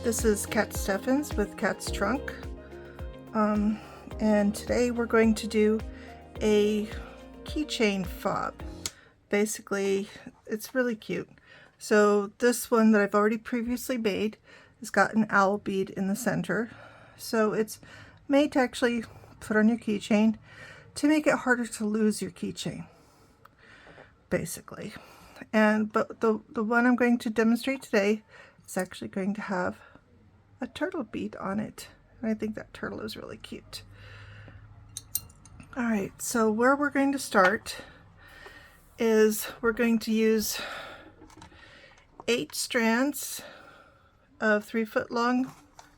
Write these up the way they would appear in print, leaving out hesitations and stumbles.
This is Cat Steffens with Cat's Trunk, and today we're going to do a keychain fob. Basically, it's really cute. So this one that I've already previously made has got an owl bead in the center. So it's made to actually put on your keychain to make it harder to lose your keychain, basically. But the one I'm going to demonstrate today is actually going to have a turtle bead on it. And I think that turtle is really cute. Alright, so where we're going to start is we're going to use 8 strands of 3-foot long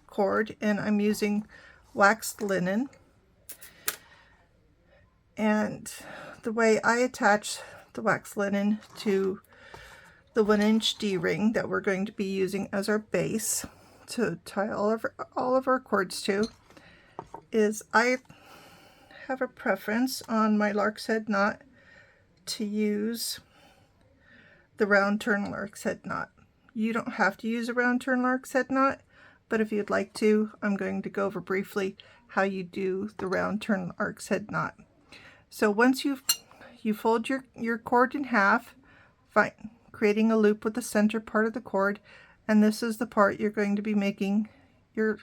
cord, and I'm using waxed linen. And the way I attach the waxed linen to the 1-inch D-ring that we're going to be using as our base to tie all of our cords to is I have a preference on my lark's head knot to use the round turn lark's head knot. You don't have to use a round turn lark's head knot, but if you'd like to, I'm going to go over briefly how you do the round turn lark's head knot. So once you fold your cord in half, creating a loop with the center part of the cord, and this is the part you're going to be making your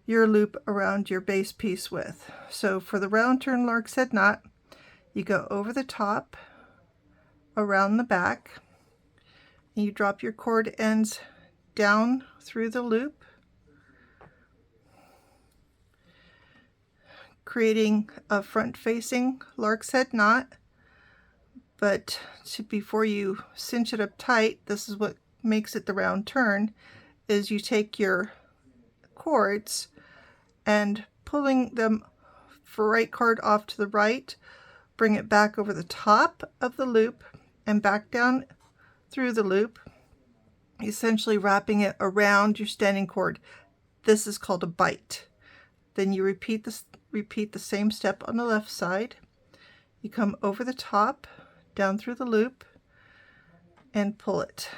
loop around your base piece with. So for the round turn lark's head knot, you go over the top, around the back, and you drop your cord ends down through the loop, creating a front-facing lark's head knot. But before you cinch it up tight, this is what makes it the round turn, is you take your cords and pulling them for right cord off to the right, bring it back over the top of the loop and back down through the loop, essentially wrapping it around your standing cord. This is called a bite. Then you repeat the same step on the left side. You come over the top, down through the loop, and pull it.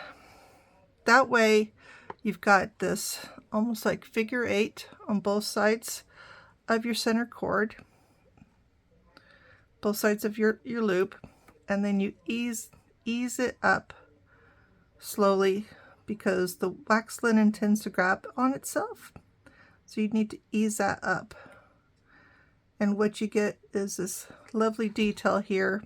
That way you've got this almost like figure 8 on both sides of your center cord, both sides of your loop, and then you ease it up slowly because the wax linen tends to grab on itself. So you need to ease that up. And what you get is this lovely detail here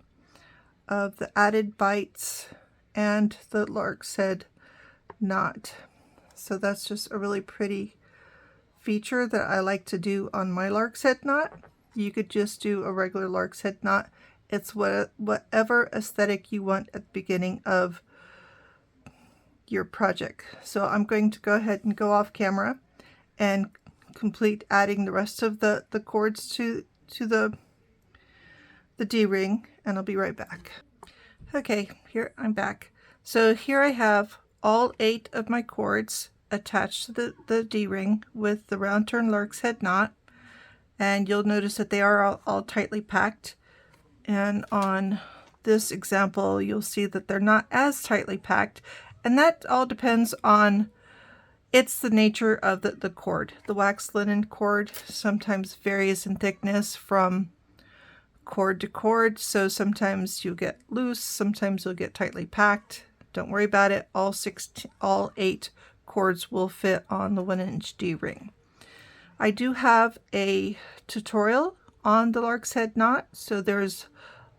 of the added bites and the lark's head knot. So that's just a really pretty feature that I like to do on my lark's head knot. You could just do a regular lark's head knot. It's whatever aesthetic you want at the beginning of your project. So I'm going to go ahead and go off camera and complete adding the rest of the cords to the D-ring, and I'll be right back. Okay, here I'm back. So here I have all 8 of my cords attached to the D-ring with the round turn lark's head knot, and you'll notice that they are all tightly packed. And on this example, you'll see that they're not as tightly packed, and that all depends on the nature of the cord. The wax linen cord sometimes varies in thickness from cord to cord, so sometimes you'll get loose, sometimes you'll get tightly packed. Don't worry about it. All 8 cords will fit on the 1-inch D-ring. I do have a tutorial on the lark's head knot, so there's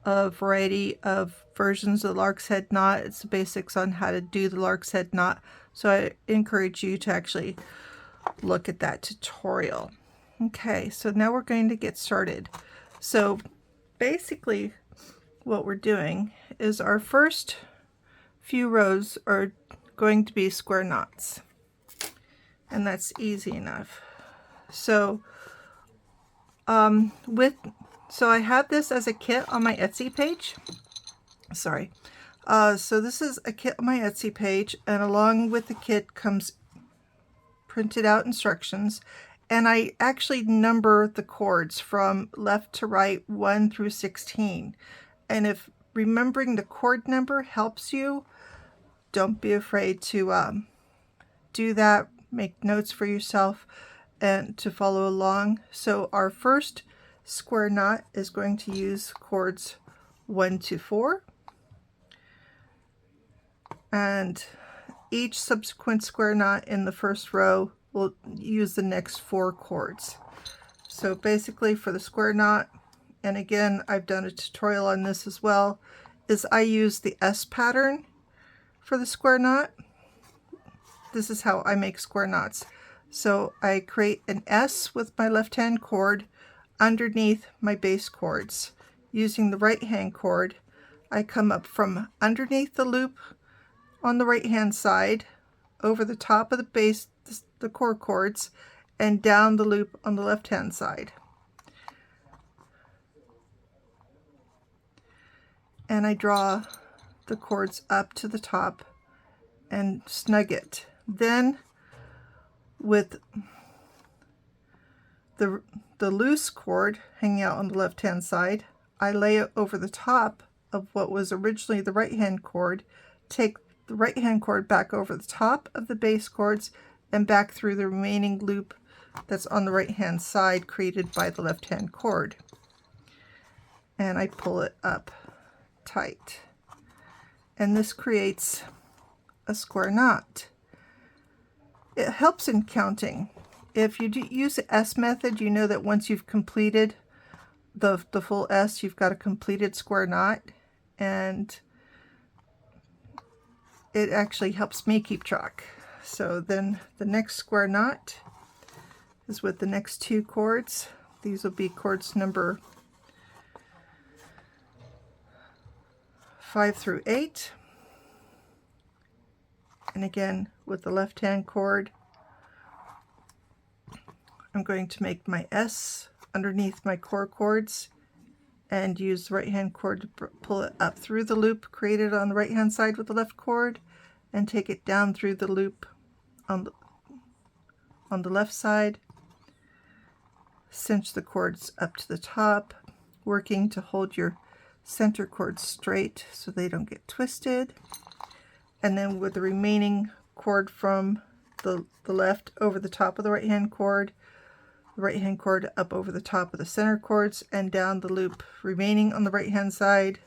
a variety of versions of the lark's head knot. It's the basics on how to do the lark's head knot, so I encourage you to actually look at that tutorial. Okay, so now we're going to get started. So basically what we're doing is our first few rows are going to be square knots, and that's easy enough. So so I have this as a kit on my Etsy page. Sorry. So this is a kit on my Etsy page, and along with the kit comes printed out instructions, and I actually number the cords from left to right, 1 through 16. And if remembering the cord number helps you, don't be afraid to do that make notes for yourself and to follow along. So our first square knot is going to use chords 1 to 4, and each subsequent square knot in the first row will use the next 4 chords. So basically for the square knot, and again I've done a tutorial on this as well, is I use the S pattern for the square knot. This is how I make square knots. So I create an S with my left hand chord underneath my bass chords. Using the right hand chord, I come up from underneath the loop on the right hand side, over the top of the bass, the chord chords, and down the loop on the left hand side. And I draw the chords up to the top and snug it. Then with the loose chord hanging out on the left hand side, I lay it over the top of what was originally the right hand chord, take the right hand chord back over the top of the bass chords and back through the remaining loop that's on the right hand side created by the left hand chord. And I pull it up tight. And this creates a square knot. It helps in counting. If you use the S method, you know that once you've completed the full S, you've got a completed square knot, and it actually helps me keep track. So then the next square knot is with the next 2 chords. These will be chords number 5 through 8. And again, with the left hand chord, I'm going to make my S underneath my chord chords and use the right hand chord to pull it up through the loop created on the right hand side with the left chord, and take it down through the loop on the left side. Cinch the chords up to the top, working to hold your center chords straight so they don't get twisted. And then with the remaining chord from the left over the top of the right hand chord up over the top of the center chords and down the loop remaining on the right hand side,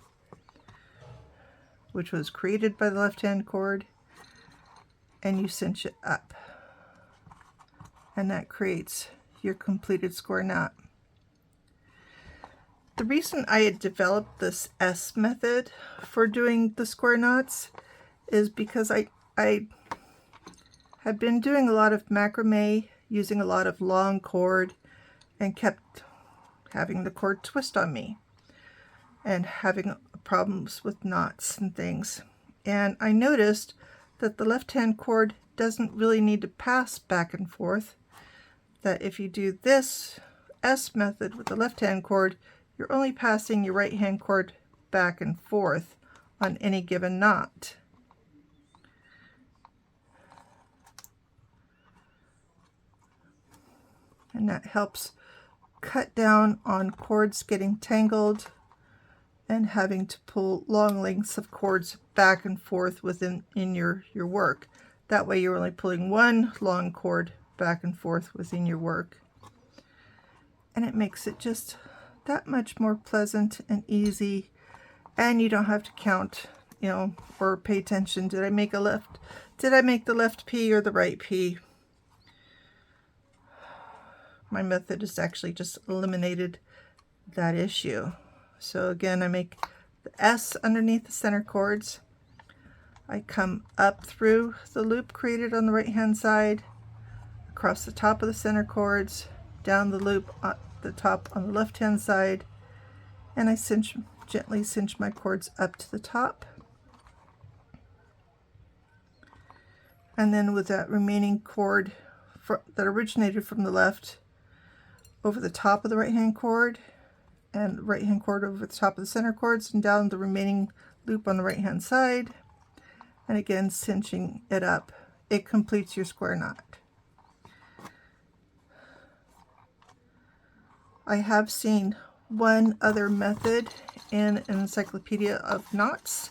which was created by the left hand chord, and you cinch it up. And that creates your completed square knot. The reason I had developed this S method for doing the square knots is because I had been doing a lot of macrame, using a lot of long cord, and kept having the cord twist on me and having problems with knots and things. And I noticed that the left hand cord doesn't really need to pass back and forth, that if you do this S method with the left hand cord, you're only passing your right hand cord back and forth on any given knot. And that helps cut down on cords getting tangled and having to pull long lengths of cords back and forth within your work. That way you're only pulling one long cord back and forth within your work. And it makes it just that much more pleasant and easy, and you don't have to count, or pay attention. Did I make the left P or the right P? My method has actually just eliminated that issue. So again, I make the S underneath the center chords. I come up through the loop created on the right hand side, across the top of the center chords, down the loop on the top on the left hand side, and I gently cinch my cords up to the top. And then with that remaining cord that originated from the left, over the top of the right hand chord, and right hand chord over the top of the center chords, and down the remaining loop on the right hand side, and again cinching it up, it completes your square knot. I have seen one other method in an encyclopedia of knots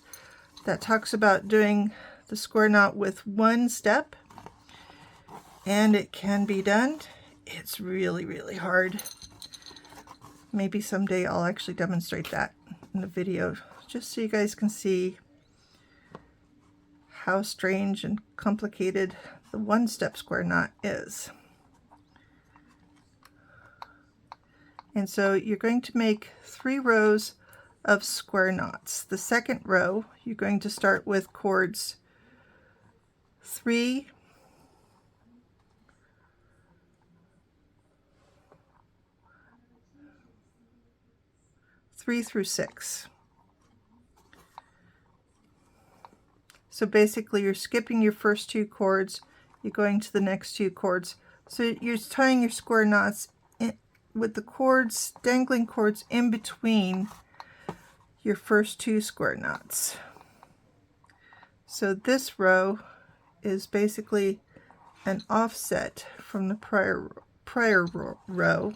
that talks about doing the square knot with one step. and it can be done. It's really, really hard. Maybe someday I'll actually demonstrate that in the video, just so you guys can see how strange and complicated the one-step square knot is. And so you're going to make 3 rows of square knots. The second row, you're going to start with cords 3, 3 through 6. So basically you're skipping your first 2 cords, you're going to the next 2 cords. So you're tying your square knots in, with the cords, dangling cords in between your first 2 square knots. So this row is basically an offset from the prior row.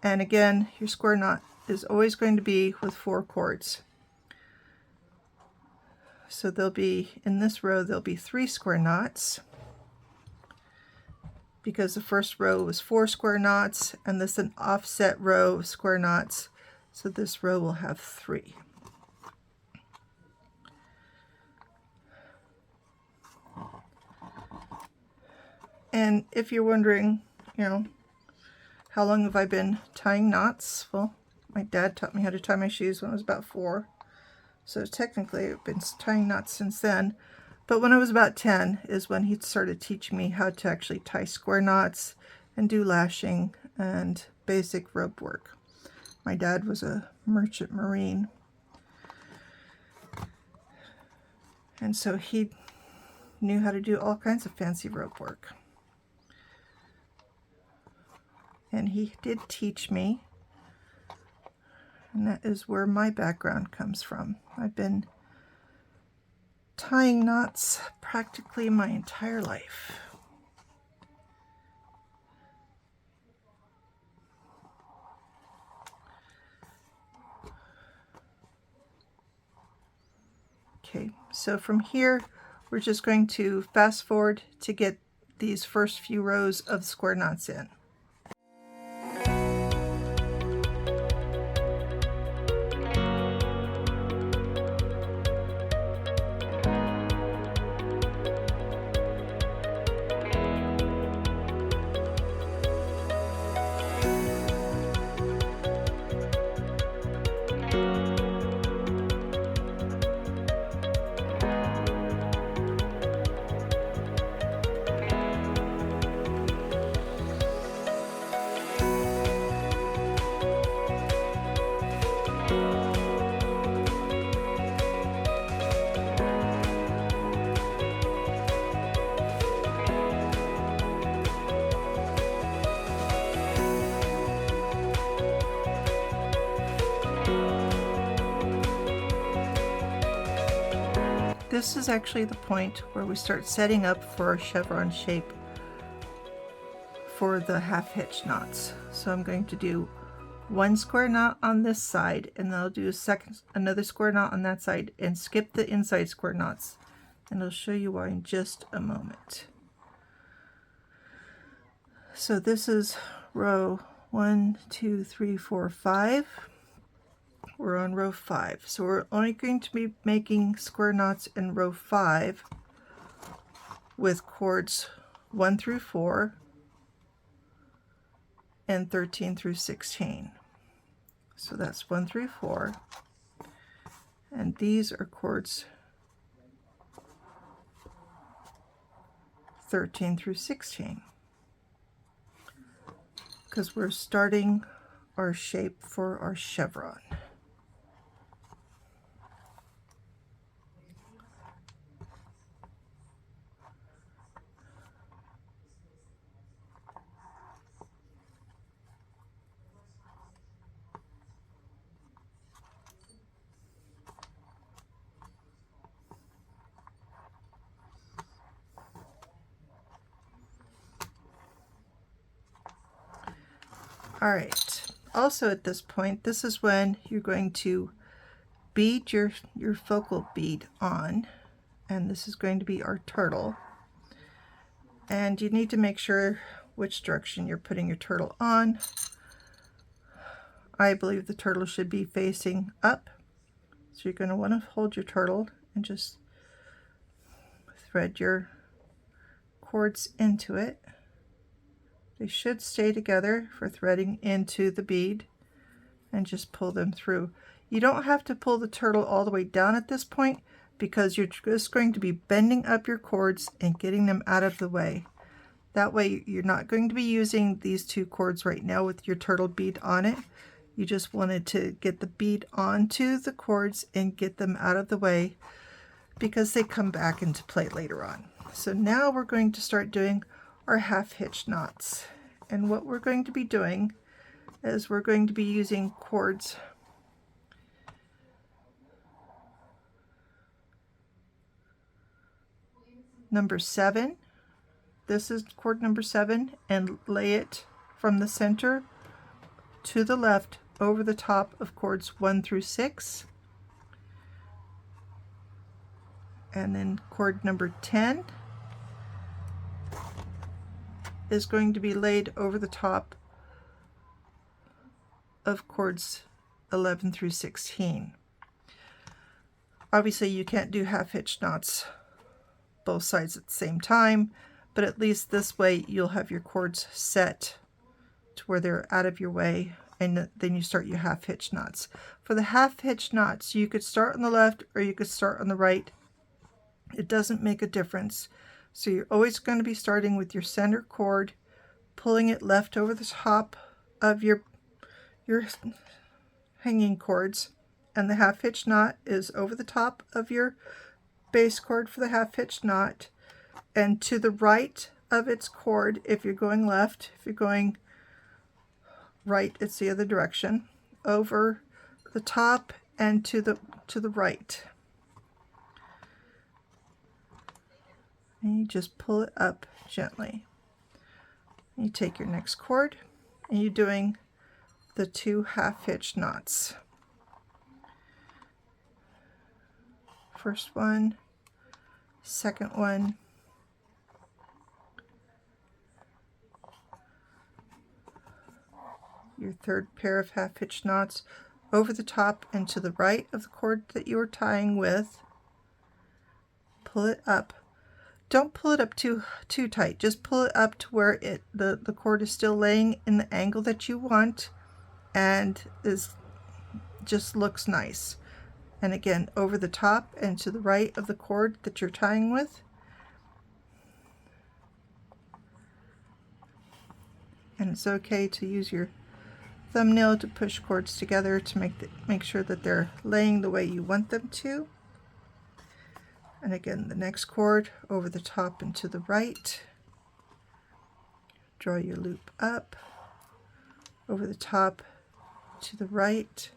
And again, your square knot is always going to be with 4 cords. So there'll be, in this row, there'll be 3 square knots, because the first row was 4 square knots, and this is an offset row of square knots, so this row will have 3. And if you're wondering, how long have I been tying knots? Well, my dad taught me how to tie my shoes when I was about 4. So technically I've been tying knots since then. But when I was about 10 is when he started teaching me how to actually tie square knots and do lashing and basic rope work. My dad was a merchant marine. And so he knew how to do all kinds of fancy rope work. And he did teach me. And that is where my background comes from. I've been tying knots practically my entire life. Okay, so from here, we're just going to fast forward to get these first few rows of square knots in. This is actually the point where we start setting up for our chevron shape for the half hitch knots. So I'm going to do 1 square knot on this side, and then I'll do another square knot on that side and skip the inside square knots. And I'll show you why in just a moment. So this is row 1, 2, 3, 4, 5. We're on row 5, so we're only going to be making square knots in row 5 with cords 1 through 4 and 13 through 16. So that's 1 through 4, and these are cords 13 through 16, because we're starting our shape for our chevron. All right, also at this point, this is when you're going to bead your focal bead on, and this is going to be our turtle. And you need to make sure which direction you're putting your turtle on. I believe the turtle should be facing up. So you're going to want to hold your turtle and just thread your cords into it. They should stay together for threading into the bead, and just pull them through. You don't have to pull the turtle all the way down at this point because you're just going to be bending up your cords and getting them out of the way. That way you're not going to be using these two cords right now with your turtle bead on it. You just wanted to get the bead onto the cords and get them out of the way because they come back into play later on. So now we're going to start doing our half hitch knots. And what we're going to be doing is we're going to be using cords number 7. This is cord number 7, and lay it from the center to the left over the top of cords 1 through 6. And then cord number 10 is going to be laid over the top of cords 11 through 16. Obviously you can't do half hitch knots both sides at the same time, but at least this way you'll have your cords set to where they're out of your way, and then you start your half hitch knots. For the half hitch knots, you could start on the left or you could start on the right. It doesn't make a difference. So you're always going to be starting with your center cord, pulling it left over the top of your hanging cords, and the half hitch knot is over the top of your base cord for the half hitch knot, and to the right of its cord if you're going left. If you're going right, it's the other direction, over the top and to the right. And you just pull it up gently. You take your next cord and you're doing the 2 half hitch knots. First one, second one, your third pair of half hitch knots over the top and to the right of the cord that you are tying with. Pull it up. Don't pull it up too tight. Just pull it up to where the cord is still laying in the angle that you want and just looks nice. And again, over the top and to the right of the cord that you're tying with. And it's okay to use your thumbnail to push cords together to make sure that they're laying the way you want them to. And again, the next cord over the top and to the right. Draw your loop up, over the top, to the right,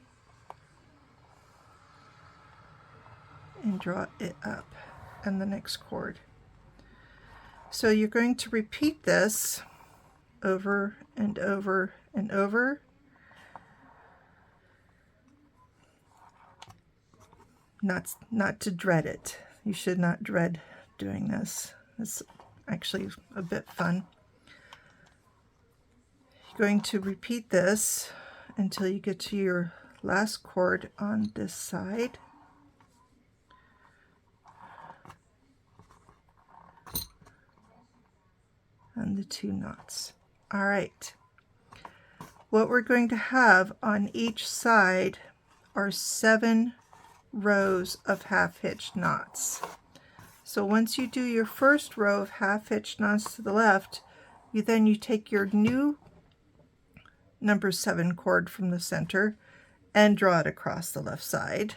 and draw it up, and the next cord. So you're going to repeat this over and over and over. Not to dread it. You should not dread doing this. It's actually a bit fun. You're going to repeat this until you get to your last cord on this side. And the 2 knots. All right. What we're going to have on each side are 7 rows of half hitch knots. So once you do your first row of half hitch knots to the left, you take your new number 7 cord from the center and draw it across the left side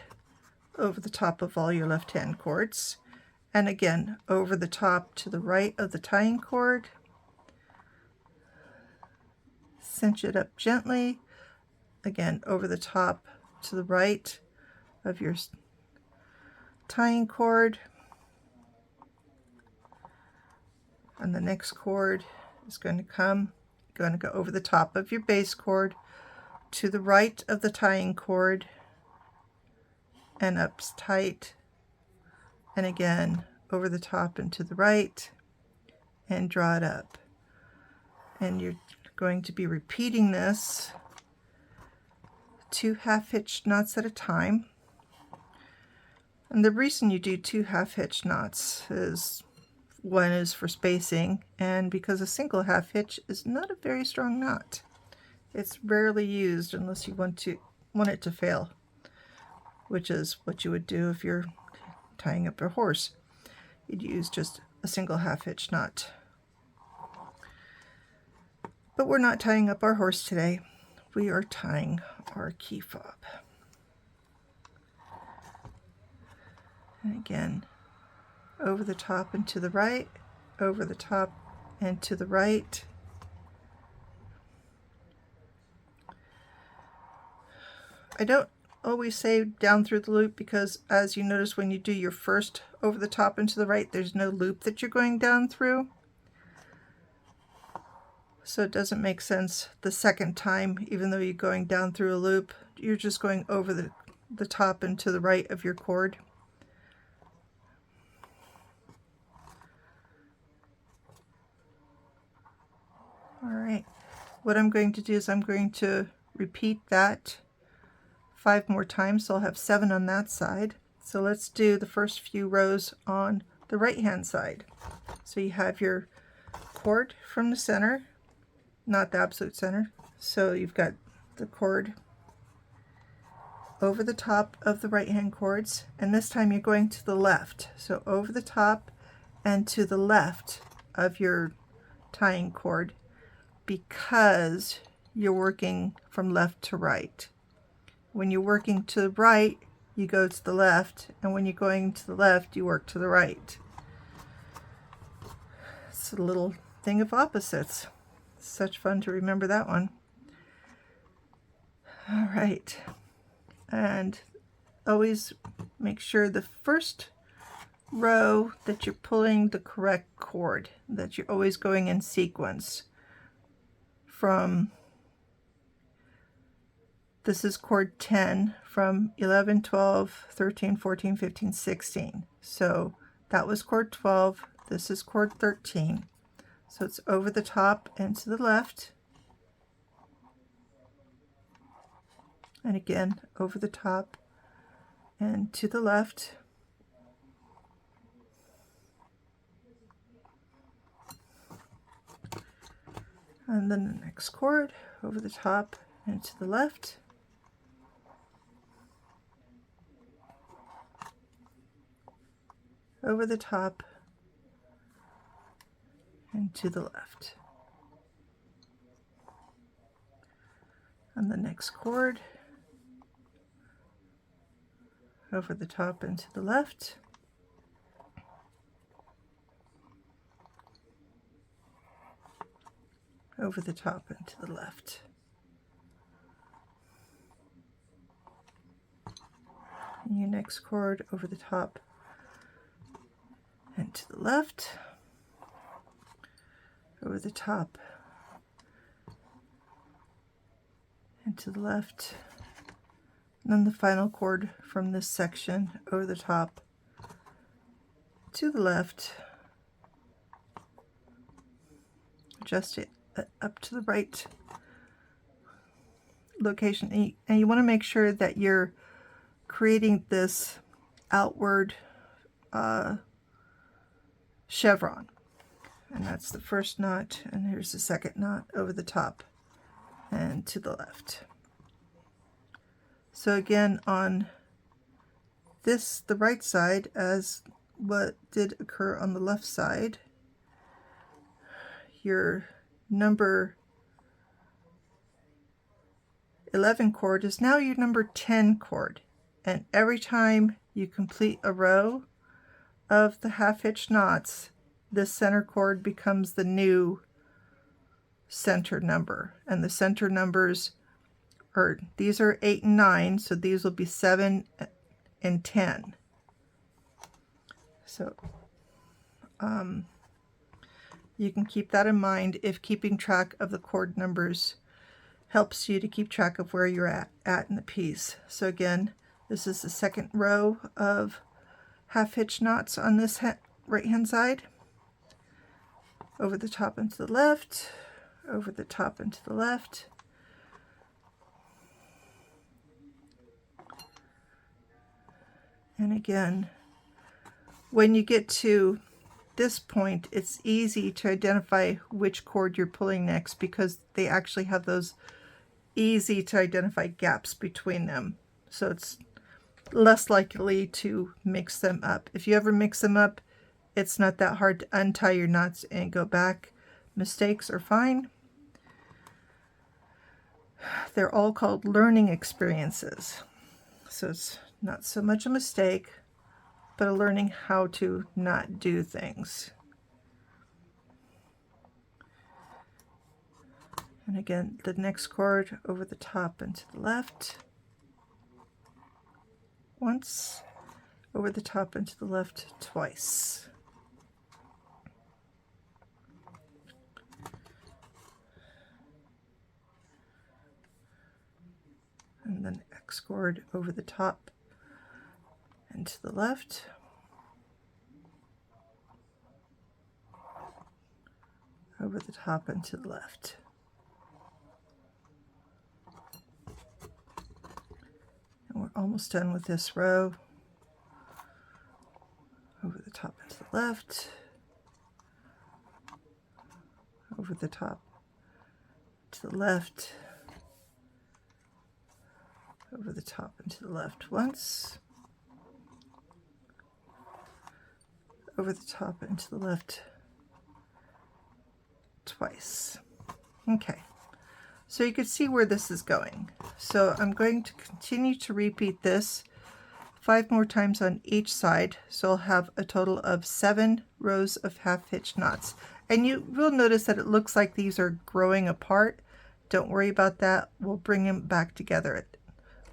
over the top of all your left hand cords, and again over the top to the right of the tying cord. Cinch it up gently, again over the top to the right of your tying cord, and the next cord is going to go over the top of your base cord to the right of the tying cord and up tight, and again over the top and to the right, and draw it up. And you're going to be repeating this 2 half-hitched knots at a time. And the reason you do 2 half-hitched knots is, one is for spacing, and because a single half-hitch is not a very strong knot. It's rarely used unless you want it to fail, which is what you would do if you're tying up a horse. You'd use just a single half-hitch knot. But we're not tying up our horse today. We are tying our key fob. And again, over the top and to the right, over the top and to the right. I don't always say down through the loop because, as you notice, when you do your first over the top and to the right, there's no loop that you're going down through. So it doesn't make sense the second time, even though you're going down through a loop, you're just going over the top and to the right of your cord. All right, what I'm going to do is I'm going to repeat that 5 more times, so I'll have 7 on that side. So let's do the first few rows on the right hand side. So you have your cord from the center, not the absolute center. So you've got the cord over the top of the right hand cords, and this time you're going to the left. So over the top and to the left of your tying cord, because you're working from left to right. When you're working to the right, you go to the left, and when you're going to the left, you work to the right. It's a little thing of opposites. Such fun to remember that one. All right, and always make sure the first row that you're pulling the correct cord, that you're always going in sequence from, this is cord 10, from 11, 12, 13, 14, 15, 16. So that was cord 12, this is cord 13. So it's over the top and to the left, and again over the top and to the left, and then the next cord over the top and to the left, over the top and to the left, and the next cord over the top and to the left, over the top and to the left, and your next cord over the top and to the left, over the top and to the left, and then the final cord from this section over the top to the left, adjust it up to the right location, and you want to make sure that you're creating this outward chevron, and that's the first knot, and here's the second knot over the top and to the left. So again, on this, the right side, as what did occur on the left side, your number 11 chord is now your number 10 chord, and every time you complete a row of the half-hitch knots, this center chord becomes the new center number, and the center numbers are, these are 8 and 9, so these will be 7 and 10. So you can keep that in mind if keeping track of the chord numbers helps you to keep track of where you're at in the piece. So again, this is the second row of half-hitch knots on this right hand side. over the top and to the left, over the top and to the left. And again, when you get to this point, it's easy to identify which chord you're pulling next because they actually have those easy to identify gaps between them. So it's less likely to mix them up. If you ever mix them up, it's not that hard to untie your knots and go back. Mistakes are fine. They're all called learning experiences. So it's not so much a mistake, but a learning how to not do things. And again, the next chord over the top and to the left. Once, over the top and to the left twice. And then X chord over the top and to the left. Over the top and to the left. And we're almost done with this row. Over the top and to the left. Over the top to the left. Over the top and to the left once. Over the top and to the left twice. Okay, so you can see where this is going. So I'm going to continue to repeat this 5 more times on each side. So I'll have a total of 7 rows of half hitch knots. And you will notice that it looks like these are growing apart. Don't worry about that. We'll bring them back together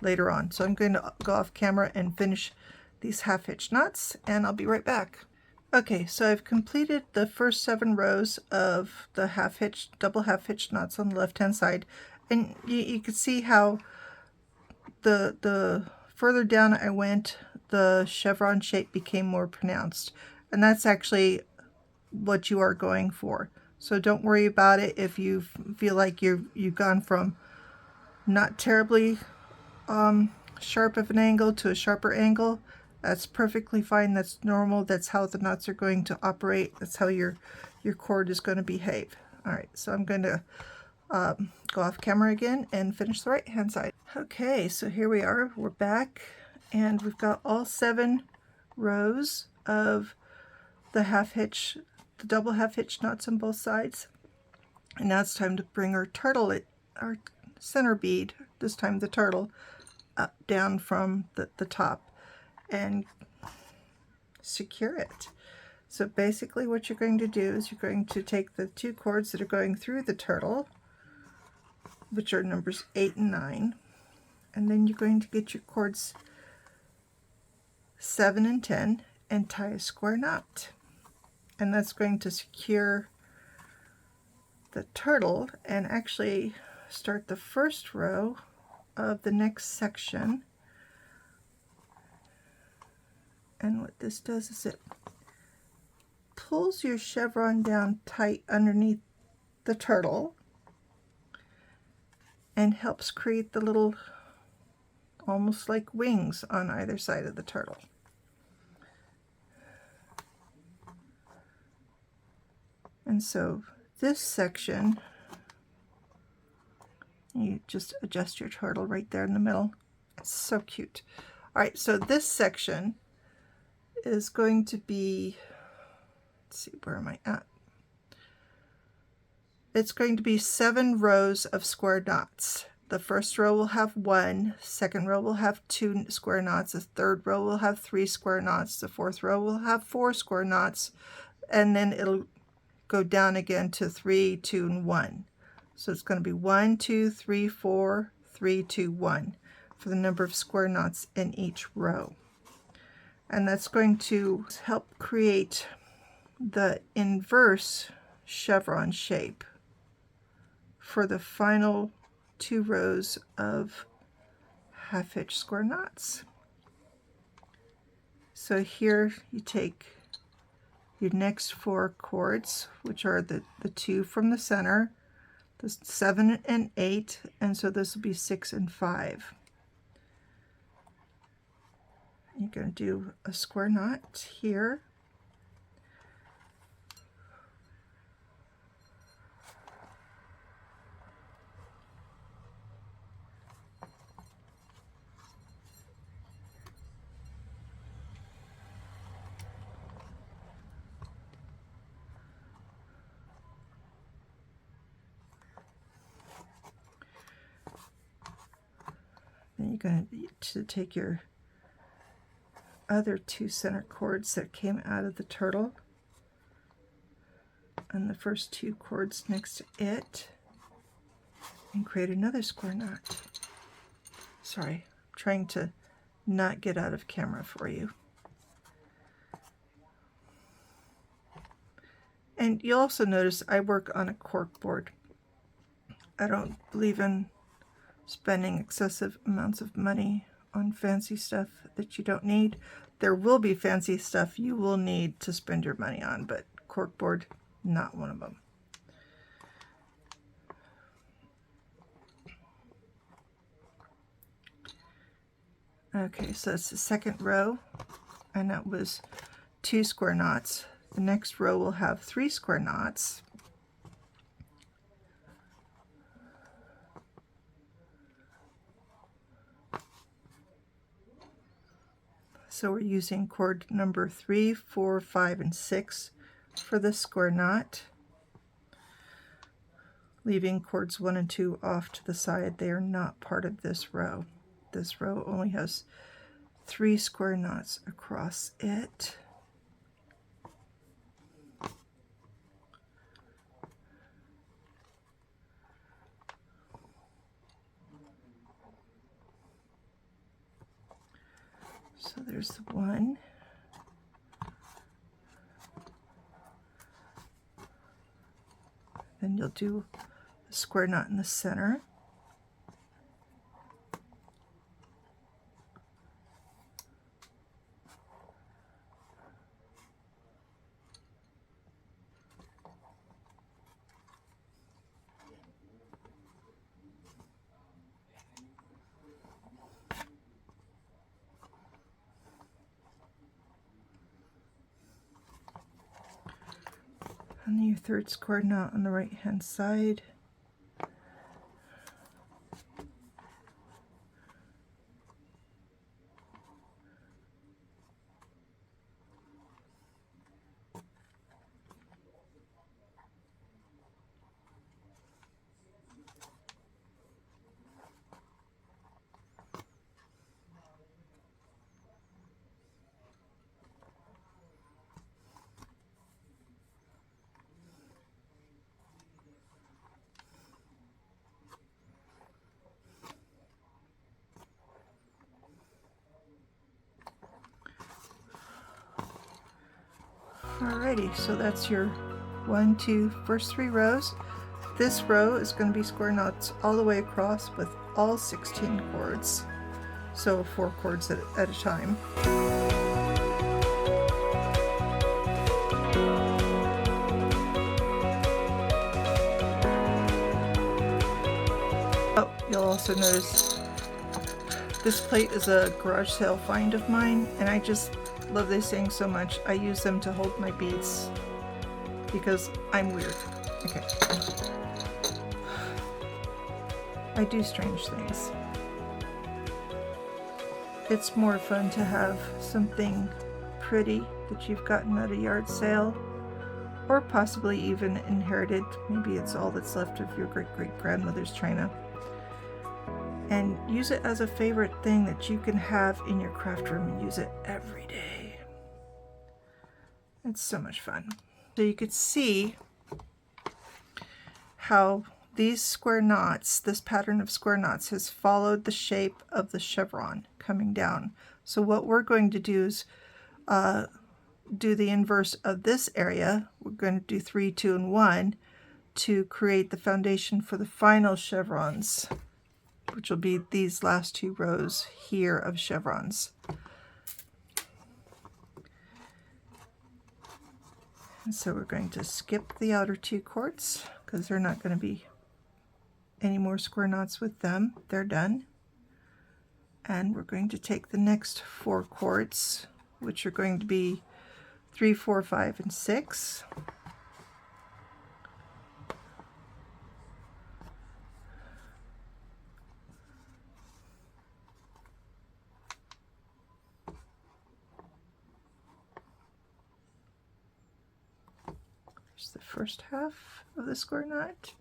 later on. So I'm going to go off camera and finish these half hitch knots, and I'll be right back. Okay, so I've completed the first 7 rows of the double half hitch knots on the left hand side, and you can see how the further down I went, the chevron shape became more pronounced, and that's actually what you are going for. So don't worry about it if you feel like you've gone from not terribly sharp of an angle to a sharper angle. That's perfectly fine. That's normal. That's how the knots are going to operate. That's how your chord is going to behave. All right, so I'm going to go off camera again and finish the right hand side. Okay, so here we are. We're back, and we've got all 7 rows of the double half hitch knots on both sides. And now it's time to bring our center bead, this time the turtle, up down from the top and secure it. So basically what you're going to do is you're going to take the 2 cords that are going through the turtle, which are numbers 8 and 9, and then you're going to get your cords 7 and 10 and tie a square knot. And that's going to secure the turtle and actually start the first row of the next section. And what this does is it pulls your chevron down tight underneath the turtle and helps create the little, almost like wings on either side of the turtle. And so this section, you just adjust your turtle right there in the middle. It's so cute. All right, so this section is going to be, let's see, where am I at? It's going to be 7 rows of square knots. The first row will have 1, second row will have 2 square knots, the third row will have 3 square knots, the fourth row will have 4 square knots, and then it'll go down again to 3, 2, and 1. So it's going to be 1, 2, 3, 4, 3, 2, 1 for the number of square knots in each row. And that's going to help create the inverse chevron shape for the final 2 rows of half hitch square knots. So here you take your next 4 chords, which are the 2 from the center, the 7 and 8, and so this will be 6 and 5. You're going to do a square knot here. Then you're going to take your other 2 center chords that came out of the turtle and the first 2 chords next to it and create another square knot. Sorry, I'm trying to not get out of camera for you. And you'll also notice I work on a cork board. I don't believe in spending excessive amounts of money on fancy stuff that you don't need. There will be fancy stuff you will need to spend your money on, but corkboard, not one of them. Okay, so that's the second row, and that was 2 square knots. The next row will have 3 square knots. So we're using chord number 3, 4, 5, and 6 for the square knot, leaving chords 1 and 2 off to the side. They are not part of this row. This row only has 3 square knots across it. So there's the one. Then you'll do a square knot in the center. And your third square knot on the right hand side. Alrighty, so that's your 1, 2, first 3 rows. This row is going to be square knots all the way across with all 16 chords, so 4 chords at a time. Oh, you'll also notice this plate is a garage sale find of mine, and I just love these things so much. I use them to hold my beads because I'm weird. Okay. I do strange things. It's more fun to have something pretty that you've gotten at a yard sale, or possibly even inherited. Maybe it's all that's left of your great-great-grandmother's china. And use it as a favorite thing that you can have in your craft room and use it every day. It's so much fun. So you could see how these square knots, this pattern of square knots, has followed the shape of the chevron coming down. So what we're going to do is do the inverse of this area. We're going to do 3, 2, and 1 to create the foundation for the final chevrons, which will be these last 2 rows here of chevrons. And so we're going to skip the outer 2 cords because they're not going to be any more square knots with them. They're done. And we're going to take the next 4 cords, which are going to be 3, 4, 5, and 6. There's the first half of the square knot,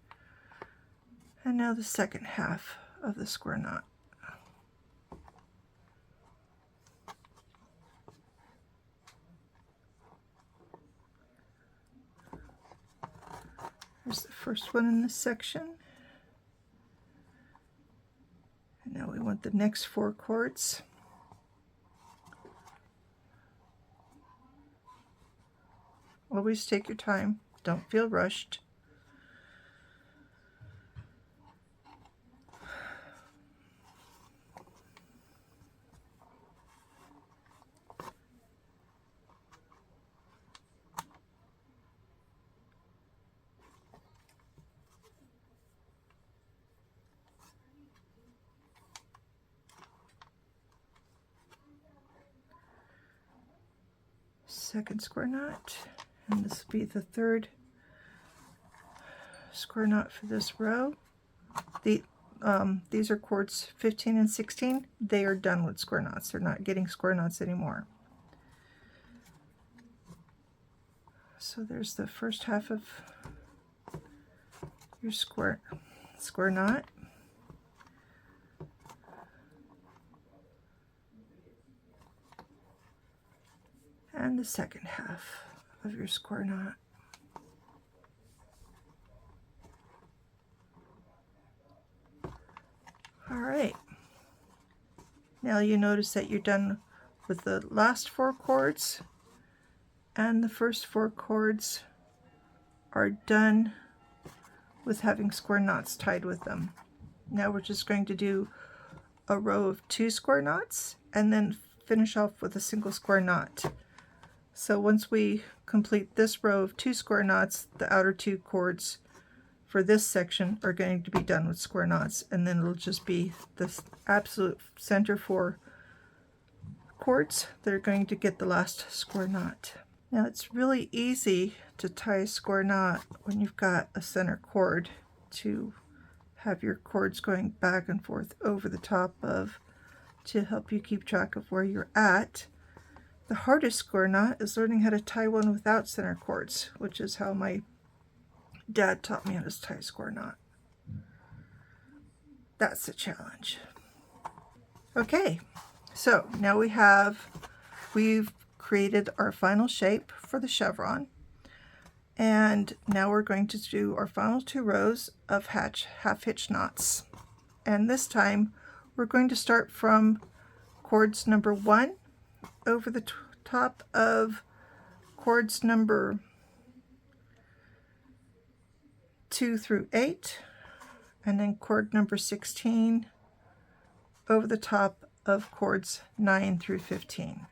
and now the second half of the square knot. There's the first one in this section. And now we want the next 4 cords. Always take your time. Don't feel rushed. Second square knot, and this will be the 3rd square knot for this row. These are cords 15 and 16. They are done with square knots. They're not getting square knots anymore. So there's the first half of your square knot. And the second half of your square knot. All right. Now you notice that you're done with the last 4 cords, and the first 4 cords are done with having square knots tied with them. Now we're just going to do a row of 2 square knots and then finish off with a single square knot. So once we complete this row of 2 square knots, the outer 2 cords for this section are going to be done with square knots, and then it'll just be this absolute center 4 cords that are going to get the last square knot. Now it's really easy to tie a square knot when you've got a center cord to have your cords going back and forth over the top of to help you keep track of where you're at. The hardest square knot is learning how to tie one without center cords, which is how my dad taught me how to tie a square knot. That's the challenge. Okay, so now we've created our final shape for the chevron, and now we're going to do our final 2 rows of half hitch knots. And this time we're going to start from cords number 1 over the top of cords number 2 through 8, and then cord number 16 over the top of cords 9 through 15.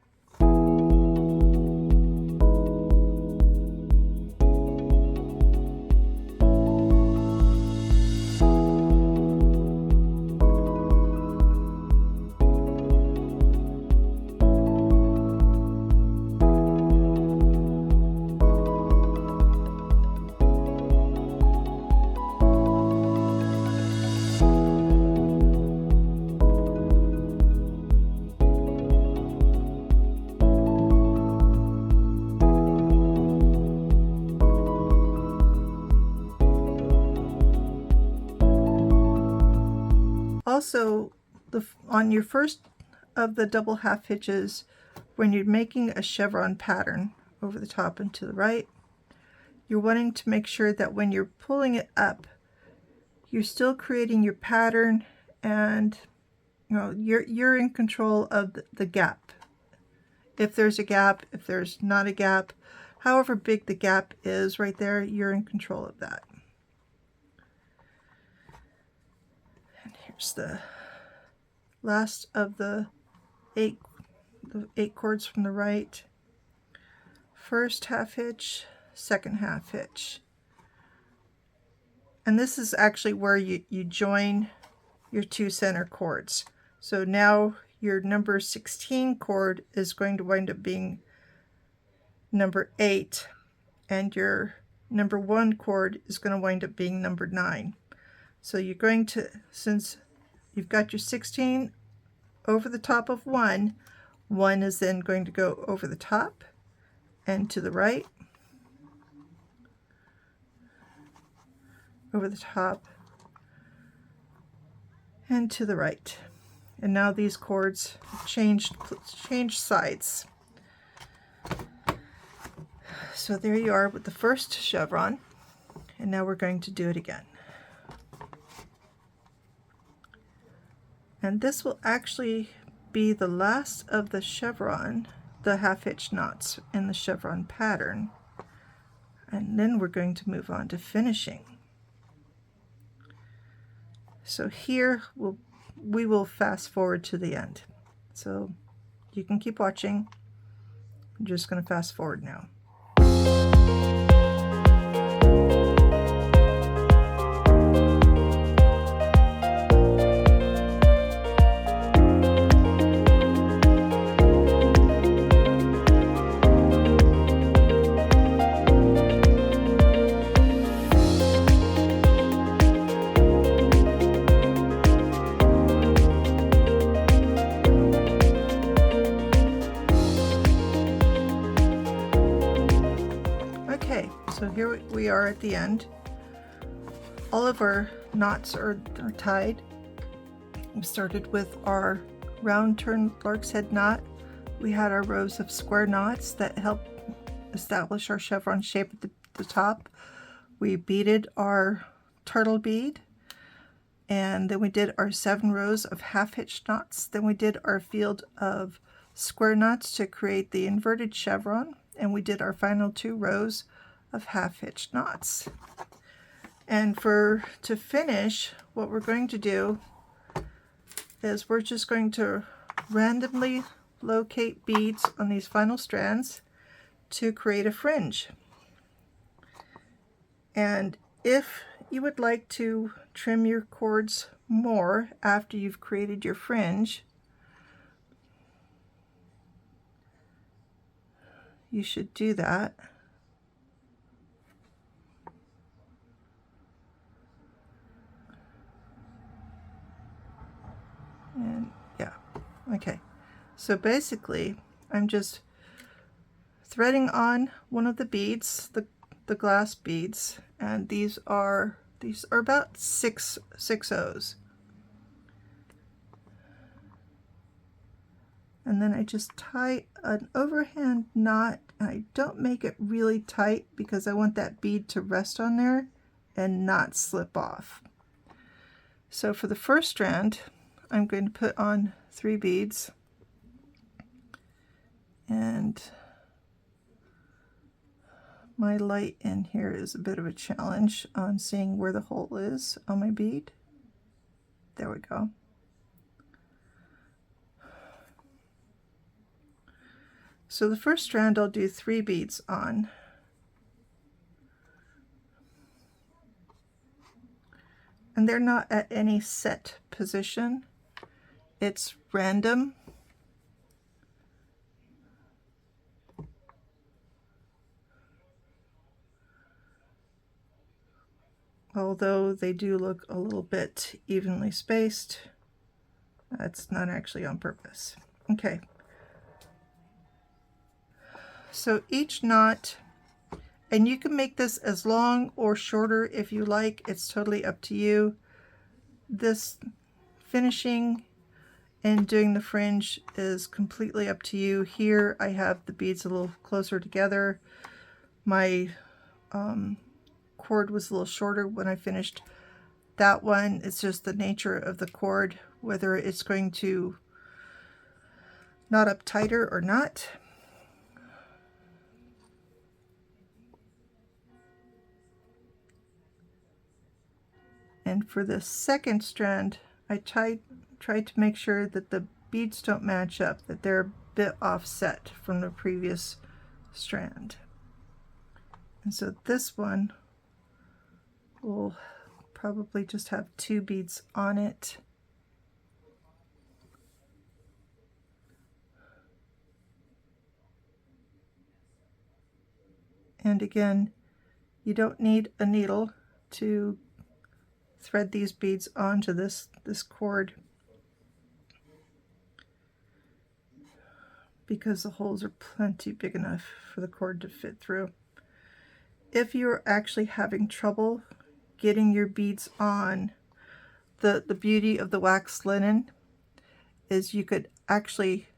Also, on your first of the double half hitches, when you're making a chevron pattern over the top and to the right, you're wanting to make sure that when you're pulling it up, you're still creating your pattern, and you're in control of the gap. If there's a gap, if there's not a gap, however big the gap is right there, you're in control of that. Here's the last of the eight cords from the right. First half hitch, second half hitch. And this is actually where you join your two center chords. So now your number 16 chord is going to wind up being number 8, and your number 1 chord is going to wind up being number 9. So you're going to, since you've got your 16 over the top of 1, 1 is then going to go over the top and to the right, over the top and to the right. And now these chords have changed sides. So there you are with the first chevron, and now we're going to do it again. And this will actually be the last of the chevron, the half hitch knots in the chevron pattern. And then we're going to move on to finishing. So here we will fast forward to the end. So you can keep watching. I'm just going to fast forward now. Okay, so here we are at the end. All of our knots are tied. We started with our round turn lark's head knot. We had our rows of square knots that help establish our chevron shape at the top. We beaded our turtle bead, and then we did our 7 rows of half hitch knots. Then we did our field of square knots to create the inverted chevron, and we did our final 2 rows of half hitch knots. And to finish, what we're going to do is we're just going to randomly locate beads on these final strands to create a fringe. And if you would like to trim your cords more after you've created your fringe, you should do that. And yeah, okay. So basically, I'm just threading on one of the beads, the glass beads, and these are about 6 O's. And then I just tie an overhand knot, and I don't make it really tight because I want that bead to rest on there and not slip off. So for the first strand, I'm going to put on 3 beads, and my light in here is a bit of a challenge on seeing where the hole is on my bead. There we go. So the first strand I'll do 3 beads on. And they're not at any set position. It's random. Although they do look a little bit evenly spaced, that's not actually on purpose. Okay. So each knot, and you can make this as long or shorter if you like, it's totally up to you. This finishing and doing the fringe is completely up to you. Here I have the beads a little closer together. My cord was a little shorter when I finished that one. It's just the nature of the cord, whether it's going to knot up tighter or not. And for the second strand, I tried to make sure that the beads don't match up, that they're a bit offset from the previous strand. And so this one will probably just have 2 beads on it. And again, you don't need a needle to thread these beads onto this cord, because the holes are plenty big enough for the cord to fit through. If you're actually having trouble getting your beads on, the beauty of the wax linen is you could actually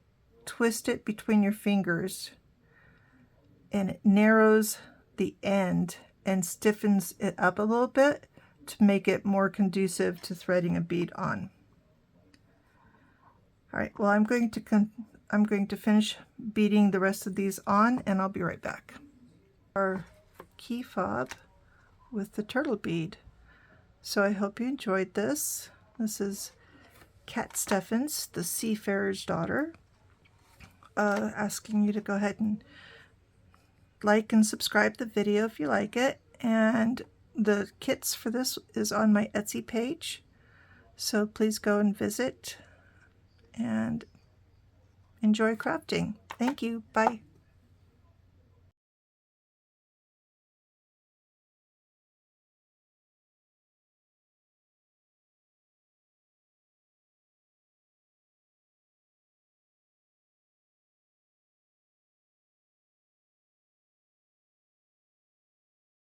twist it between your fingers, and it narrows the end and stiffens it up a little bit to make it more conducive to threading a bead on. All right, well, I'm going to finish beading the rest of these on, and I'll be right back. Our key fob with the turtle bead. So I hope you enjoyed this. This is Cat Steffens, the Seafarer's Daughter, asking you to go ahead and like and subscribe the video if you like it. And the kits for this is on my Etsy page, so please go and visit and enjoy crafting. Thank you. Bye.